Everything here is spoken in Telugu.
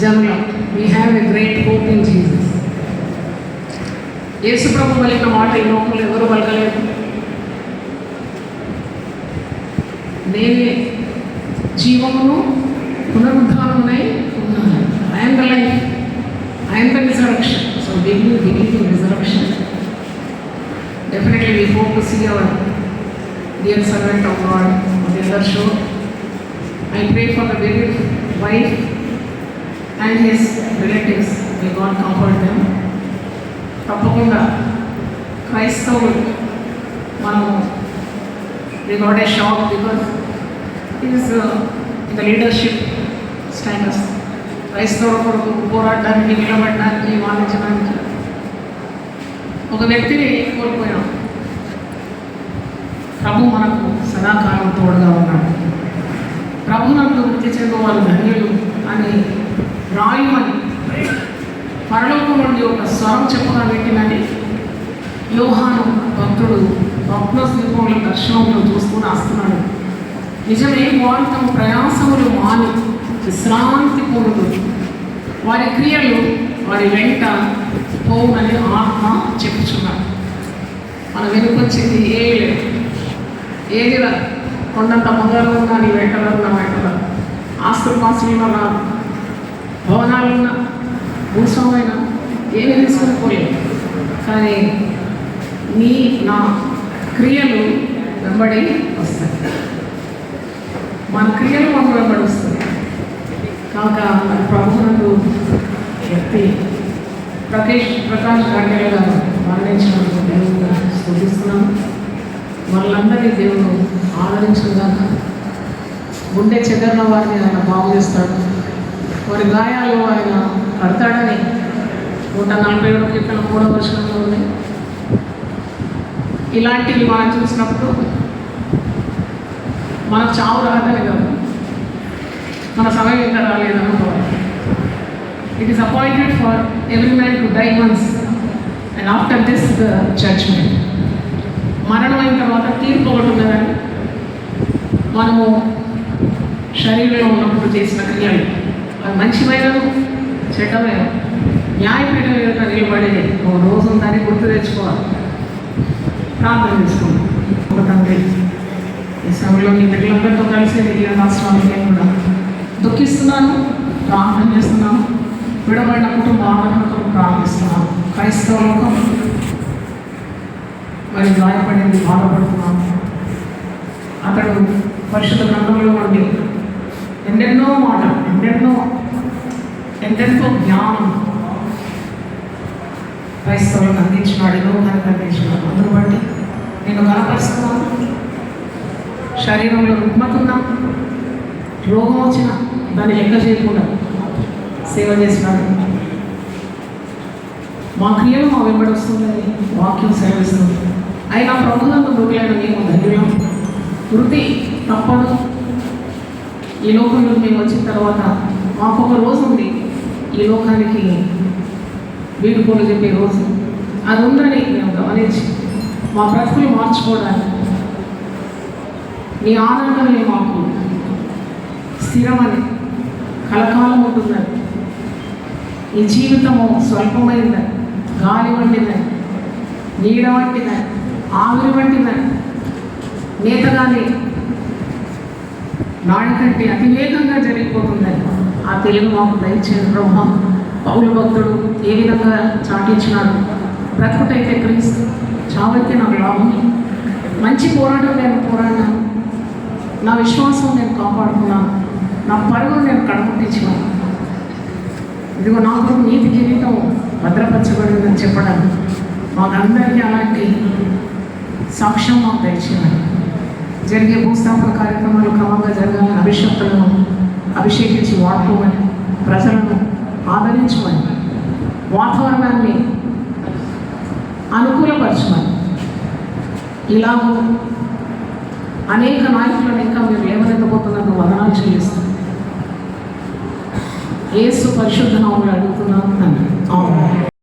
జనుల we have a great hope in Jesus. యేసు ప్రభు పలికిన మాట ఈ లోకంలో ఎవరు పలకలేదు. నేనే జీవమును పునరుద్ధానమునై ఉన్నాను. I'm the life, I'm the resurrection. So believe in resurrection. Definitely we hope to see our dear servant of God on the other show. I pray for the baby wife and his relatives. May God comfort them. తప్పకుండా క్రైస్తవులు మనము we got a shock because it is in the leadership status. క్రైస్తవుల కొరకు పోరాడడానికి, నిలబడడానికి, వాదించడానికి ఒక వ్యక్తిని కోల్పోయాం. ప్రభు మనకు సదాకాలం తోడుగా ఉన్నాడు. ప్రభునందు వృత్తి చెందు వారు ధన్యులు అని రాయమని పరలోకం నుండి ఒక స్వరం చెప్పగా పెట్టినని యోహాను భక్తుడు స్వప్నస్వరూపంలో దర్శనంలో చూసుకుని వస్తున్నాడు. నిజమే, వారు తమ ప్రయాసములు మాని విశ్రాంతి పొందు వారి క్రియలు వారి వెంట పోవునని ఆత్మ చెప్పుచున్నాడు. మన వెనుకొచ్చింది ఏది కొండంత బంగారం ఉన్నా నీ వెంటలో ఉన్న వెంటలో, ఆస్తుపాస్తులున్నా రాదు, భవనాలున్నా, భూస్వామైన ఏమి తీసుకుని పోలేదు. కానీ నా క్రియలు వెంబడి వస్తాయి. మన క్రియలు మనకు వెంబడి వస్తాయి. కాక ప్రభువునకు వ్యక్తి ప్రకాష్ గంటెల గారు మరణించినందుకు దేవుడు స్తుతిస్తున్నాను. వాళ్ళందరినీ దేవుడు ఆదరించగాక, గుండె చెదరిన వారిని ఆయన బాగు చేస్తాడు. వారి గాయాలు ఆయన కడతాడని 147 కీర్తన 3వ వచనంలో ఉంది. ఇలాంటివి మనం చూసినప్పుడు మనకు చావు రాదని కాదు, మన సమయం ఇంకా రాలేదనుకోవాలి. It is appointed for every man to die once and after this the judgment. మరణం అయిన తర్వాత తీర్పు ఒకటి ఉన్నదని మనము శరీరంలో ఉన్నప్పుడు చేసిన క్రియలు అది మంచిమైనను చెడ్డమైన న్యాయపీఠం యొక్క నిలబడి ఒక రోజు ఉందని గుర్తు తెచ్చుకోవాలి. ప్రార్థన చేసుకుంటాం. ఒక తండ్రి, ఈ సమయంలో మీ బిడ్డలందరితో కలిసి మిగిలిన రాష్ట్రాలకి నేను కూడా దుఃఖిస్తున్నాను, ప్రార్థన చేస్తున్నాను. విడబడిన కుటుంబ ఆదరణతో ప్రార్థిస్తున్నాను. క్రైస్తవ లోకం మరి గాయపడింది, బాధపడుతున్నాను. అతడు పరిశుద్ధ గ్రంథంలో నుండి ఎందెన్నో మాటలు, ఎంతెంతో జ్ఞానం క్రైస్తవులకు అందించినాడు, లోకానికి అందించినాడు. అందును బట్టి నేను కనపరుస్తున్నాను. శరీరంలో రుగ్మతున్నా, రోగం వచ్చిన దాన్ని లెక్క చేయకుండా సేవ చేసినాడు. మా క్రియలు మా వెంబడి వస్తుందని వాక్యం సేవిస్తుంది. అయినా ప్రభువులకు మృగులైన మేము ధన్యులం. వృత్తి తప్పదు. ఈ లోకంలో మేము వచ్చిన తర్వాత మాకు ఒక రోజు ఉంది, ఈ లోకానికి వీడుకోలు చెప్పే రోజు. అది ఉందని మేము గమనించి మా బ్రతుకులు మార్చుకోవడానికి మీ ఆనందమే మాకు స్థిరమని, కలకాలం ఉంటుందని, ఈ జీవితము స్వల్పమైందని, గాలి వంటిదని, నీడ వంటిదని, ఆవిరి వంటిదని, నేతగాని నాడి కంటే అతివేగంగా జరిగిపోతుందని ఆ తెలుగు మాకు దయచేసిన బ్రహ్మ పౌలు భక్తుడు ఏ విధంగా చాటించినాడు. బ్రతుకుటైతే క్రీస్తు, చావైతే నాకు లాభం. మంచి పోరాటం నేను పోరాడినాను, నా విశ్వాసం నేను కాపాడుకున్నాను, నా పరుగును నేను కడముట్టించినాను. ఇదిగో నాకు నీతి జీవితం భద్రపరచబడిందని చెప్పడానికి మాకందరికీ అలాంటి సాక్ష్యం మాకు దయచేయాలి. జరిగే భూస్థాపన కార్యక్రమాలు క్రమంగా జరగాలని అభిషక్తులను అభిషేకించి వాడుకోమని, ప్రజలను ఆదరించమని, వాతావరణాన్ని అనుకూలపరచమని, ఇలాగూ అనేక నాయకులను ఇంకా మీరు లేవనెత్తబోతున్నందుకు వందనాలు చెల్లిస్తాను. యేసు పరిశుద్ధ నామములో అడుగుతున్నాను తండ్రి. ఆమేన్.